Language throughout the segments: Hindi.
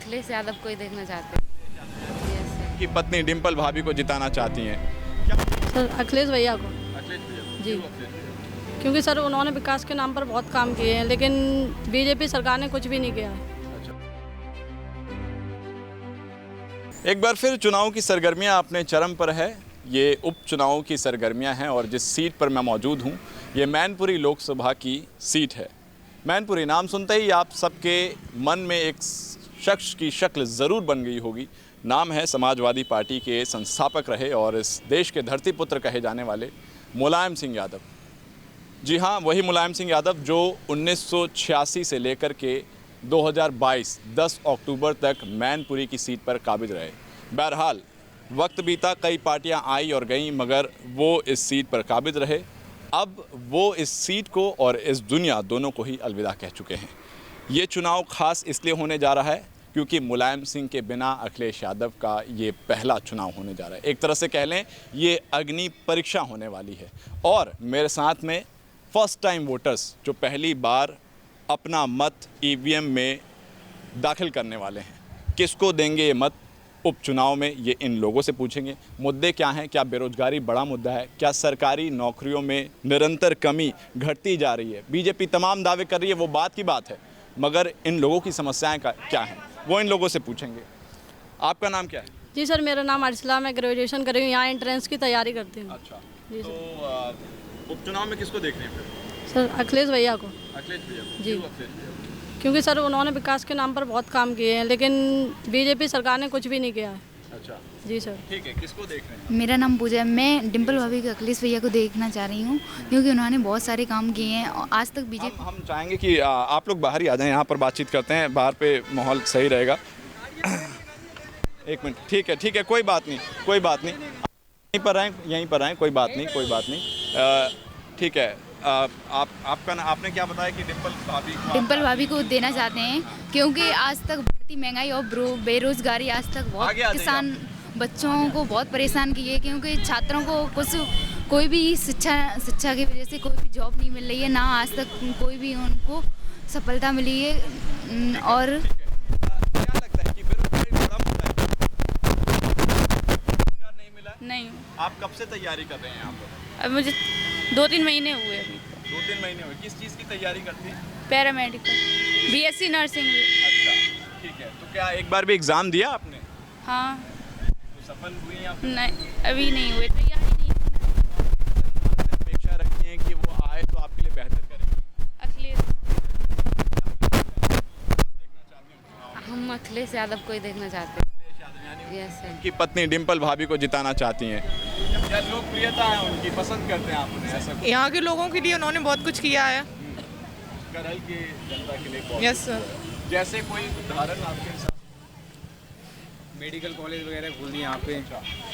अखिलेश यादव को ही देखना चाहते हैं। की पत्नी डिम्पल भाभी को जिताना चाहती हैं। सर अखिलेश भैया को। अखिलेश भैया जी, क्योंकि सर उन्होंने विकास के नाम पर बहुत काम किए हैं, लेकिन बीजेपी सरकार ने कुछ भी नहीं किया है। एक बार फिर चुनाव की सरगर्मियां अपने चरम पर है। ये उपचुनावों की सरगर्मियां हैं और जिस सीट पर मैं मौजूद हूं ये मैनपुरी लोकसभा की सीट है। मैनपुरी नाम सुनते ही आप सबके मन में एक शख्स की शक्ल ज़रूर बन गई होगी। नाम है समाजवादी पार्टी के संस्थापक रहे और इस देश के धरतीपुत्र कहे जाने वाले मुलायम सिंह यादव। जी हाँ, वही मुलायम सिंह यादव जो 1986 से लेकर के 2022 10 अक्टूबर तक मैनपुरी की सीट पर काबिज रहे। बहरहाल वक्त बीता, कई पार्टियां आई और गईं, मगर वो इस सीट पर काबिज रहे। अब वो इस सीट को और इस दुनिया दोनों को ही अलविदा कह चुके हैं। ये चुनाव खास इसलिए होने जा रहा है क्योंकि मुलायम सिंह के बिना अखिलेश यादव का ये पहला चुनाव होने जा रहा है। एक तरह से कह लें ये अग्नि परीक्षा होने वाली है। और मेरे साथ में फर्स्ट टाइम वोटर्स जो पहली बार अपना मत ईवीएम में दाखिल करने वाले हैं। किसको देंगे ये मत उपचुनाव में, ये इन लोगों से पूछेंगे। मुद्दे क्या हैं? क्या बेरोजगारी बड़ा मुद्दा है? क्या सरकारी नौकरियों में निरंतर कमी घटती जा रही है? बीजेपी तमाम दावे कर रही है, वो बात की बात है, मगर इन लोगों की समस्याएं क्या हैं वो इन लोगों से पूछेंगे। आपका नाम क्या है? जी सर, मेरा नाम अर्सला, मैं ग्रेजुएशन कर रही हूँ, यहाँ एंट्रेंस की तैयारी करती हूँ। अच्छा, जी तो उपचुनाव में किसको देख रहे हैं फिर? सर अखिलेश भैया को। अखिलेश भैया को। जी, क्यों अखिलेश भैया को? क्योंकि सर उन्होंने विकास के नाम पर बहुत काम किए हैं, लेकिन बीजेपी सरकार ने कुछ भी नहीं किया है। अच्छा, जी सर। ठीक है, किसको देख रहे हैं? मेरा नाम पूजा है। मैं डिम्पल भाभी के अखिलेश भैया को देखना चाह रही हूँ क्योंकि उन्होंने बहुत सारे काम किए हैं और आज तक बीजेपी। हम चाहेंगे कि आप लोग बाहर ही आ जाएं, यहाँ पर बातचीत करते हैं, बाहर पे माहौल सही रहेगा। एक मिनट, ठीक है, कोई बात नहीं। यहीं पर आएँ, कोई बात नहीं। ठीक है, आपने क्या बताया कि डिम्पल भाभी को देना चाहते हैं क्योंकि आज तक बढ़ती महंगाई और बेरोजगारी आज तक बहुत किसान बच्चों को बहुत परेशान की है क्योंकि छात्रों को कोई भी शिक्षा की वजह से कोई भी जॉब नहीं मिल रही है, ना आज तक कोई भी उनको सफलता मिली है। और क्या लगता है कि बेरोजगारी बड़ा मुद्दा है? नहीं मिला? नहीं, आप कब से तैयारी कर रहे हैं यहाँ पर? अब मुझे 2-3 महीने हुए। अभी 2-3 महीने हुए। किस चीज़ की तैयारी करती हैं? पैरामेडिकल, बीएससी नर्सिंग भी। अच्छा, ठीक है। तो क्या एक बार भी एग्ज़ाम दिया आपने? हाँ। तो सफल हुई आप? नहीं, अभी नहीं हुए, तैयारी नहीं। अपेक्षा रखी है कि वो आए तो आपके लिए बेहतर करेंगे। अखिलेश, हम अखिलेश यादव को ही देखना चाहते हैं। Yes sir. उनकी पत्नी डिम्पल भाभी को जिताना चाहती हैं। क्या लोकप्रियता है उनकी, पसंद करते हैं आप उन्हें? ऐसा यहाँ के लोगों के लिए उन्होंने बहुत कुछ किया है। करहल की जनता के लिए बहुत। Yes sir. जैसे कोई उदाहरण आपके हिसाब? मेडिकल कॉलेज वगैरह खोल दिए यहाँ पे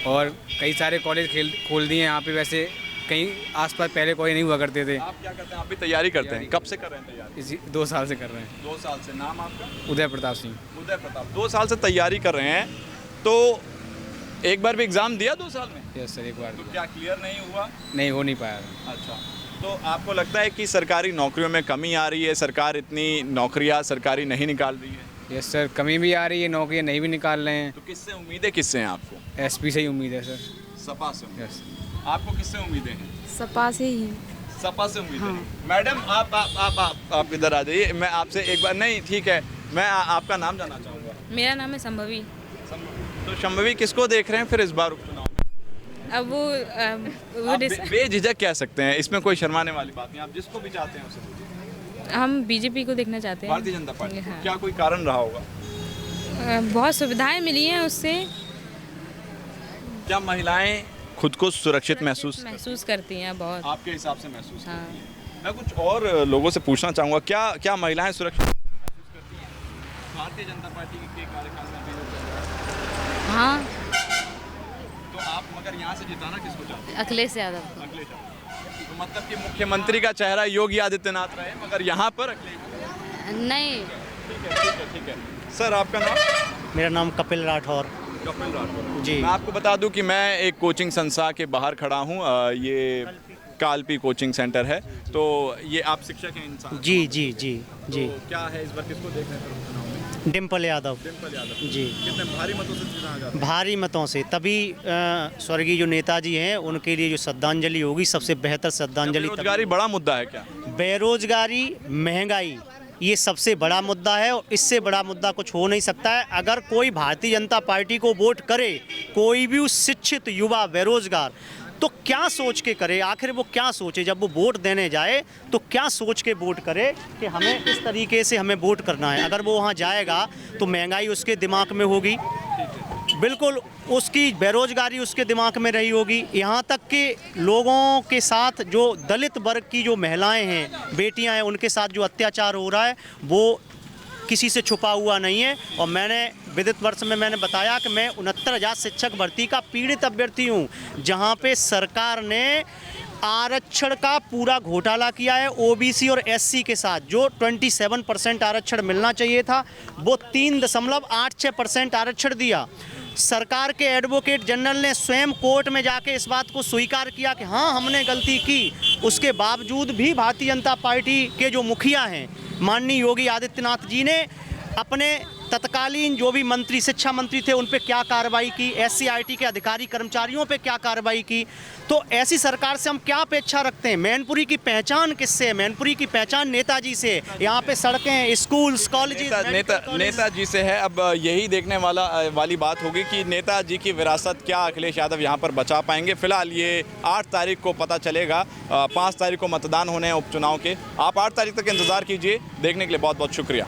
और कई सारे कॉलेज खोल दिए यहाँ पे। वैसे कहीं आसपास पहले कॉलेज नहीं हुआ करते थे। आप क्या करते हैं? आप भी तैयारी करते हैं? कब से कर रहे हैं तैयारी? इसी 2 साल से कर रहे हैं। 2 साल से। नाम आपका? उदय प्रताप सिंह। उदय प्रताप। 2 साल से तैयारी कर रहे हैं, तो एक बार भी एग्ज़ाम दिया 2 साल में? यस सर, एक बार। तो क्या क्लियर नहीं हुआ? नहीं, हो नहीं पाया। अच्छा, तो आपको लगता है कि सरकारी नौकरियों में कमी आ रही है? सरकार इतनी नौकरियां सरकारी नहीं निकाल रही है? यस सर, कमी भी आ रही है, नौकरियाँ नहीं भी निकाल रहे हैं। तो किससे उम्मीदें किससे हैं आपको? एसपी से ही उम्मीद है सर। सपा से? यस। आपको किससे उम्मीदें हैं? सपा से ही। सपा से उम्मीदें हैं। मैडम आप इधर आ जाइए, मैं आपसे एक बार। नहीं, ठीक है, मैं आपका नाम जानना चाहूँगा। मेरा नाम है संभवी। तो शंभवी, किसको देख रहे हैं फिर इस बार उपचुनाव में? अब वो आप बेझिझक कह सकते हैं, इसमें कोई शर्माने वाली बात नहीं। आप जिसको भी चाहते हैं उसे पूछिए। हम बीजेपी को देखना चाहते हैं। भारतीय जनता पार्टी। हाँ। क्या कोई कारण रहा होगा? बहुत सुविधाएं मिली हैं उससे। क्या महिलाएं खुद को सुरक्षित महसूस करती हैं बहुत? आपके हिसाब से महसूस हाँ। करती हैं? मैं कुछ और लोगों से पूछना चाहूँगा, क्या महिलाएं सुरक्षित महसूस करती हैं भारतीय जनता पार्टी के कार्यकाल में? हाँ। तो आप मगर यहाँ से जिताना किसको चाहते हैं? अखिलेश यादव को। अखिलेश यादव। तो मतलब कि मुख्यमंत्री का चेहरा योगी आदित्यनाथ रहे, मगर यहाँ पर अखिलेश? नहीं। ठीक है। सर, आपका नाम? मेरा नाम कपिल राठौर। कपिल राठौर जी। मैं आपको बता दूं कि मैं एक कोचिंग संस्था के बाहर खड़ा हूं। ये कालपी कोचिंग सेंटर है। तो ये आप शिक्षक हैं इंसान? जी। तो क्या है इस बार, किसको देख रहे हैं चुनाव में? डिम्पल यादव। जी, कितने भारी मतों से चुना जाता है? भारी मतों से, तभी स्वर्गीय जो नेताजी हैं उनके लिए जो श्रद्धांजलि होगी, सबसे बेहतर श्रद्धांजलि। बेरोजगारी बड़ा मुद्दा है क्या? बेरोजगारी, महंगाई, ये सबसे बड़ा मुद्दा है और इससे बड़ा मुद्दा कुछ हो नहीं सकता है। अगर कोई भारतीय जनता पार्टी को वोट करे, कोई भी शिक्षित युवा बेरोजगार, तो क्या सोच के करे? आखिर वो क्या सोचे जब वो वोट देने जाए, तो क्या सोच के वोट करे कि हमें इस तरीके से हमें वोट करना है। अगर वो वहाँ जाएगा तो महंगाई उसके दिमाग में होगी, बिल्कुल उसकी बेरोजगारी उसके दिमाग में रही होगी। यहाँ तक कि लोगों के साथ जो दलित वर्ग की जो महिलाएं हैं, बेटियां हैं, उनके साथ जो अत्याचार हो रहा है वो किसी से छुपा हुआ नहीं है। और मैंने विदित वर्ष में मैंने बताया कि मैं 69,000 शिक्षक भर्ती का पीड़ित अभ्यर्थी हूँ, जहाँ पे सरकार ने आरक्षण का पूरा घोटाला किया है। ओबीसी और एससी के साथ जो 27% आरक्षण मिलना चाहिए था, वो 3.86% आरक्षण दिया। सरकार के एडवोकेट जनरल ने स्वयं कोर्ट में जाके इस बात को स्वीकार किया कि हाँ, हमने गलती की। उसके बावजूद भी भारतीय जनता पार्टी के जो मुखिया हैं, माननीय योगी आदित्यनाथ जी ने अपने तत्कालीन जो भी मंत्री, शिक्षा मंत्री थे, उन पे क्या कार्रवाई की, एससीईआरटी के अधिकारी कर्मचारियों पे क्या कार्रवाई की। तो ऐसी सरकार से हम क्या अपेक्षा रखते हैं? मैनपुरी की पहचान किससे है? मैनपुरी की पहचान नेताजी से। यहाँ पे सड़कें, स्कूल्स, कॉलेजेस नेताजी से है। अब यही देखने वाली बात होगी कि नेताजी की विरासत क्या अखिलेश यादव यहाँ पर बचा पाएंगे। फिलहाल ये 8 तारीख को पता चलेगा। 5 तारीख को मतदान होने हैं उपचुनाव के। आप 8 तारीख तक इंतजार कीजिए। देखने के लिए बहुत बहुत शुक्रिया।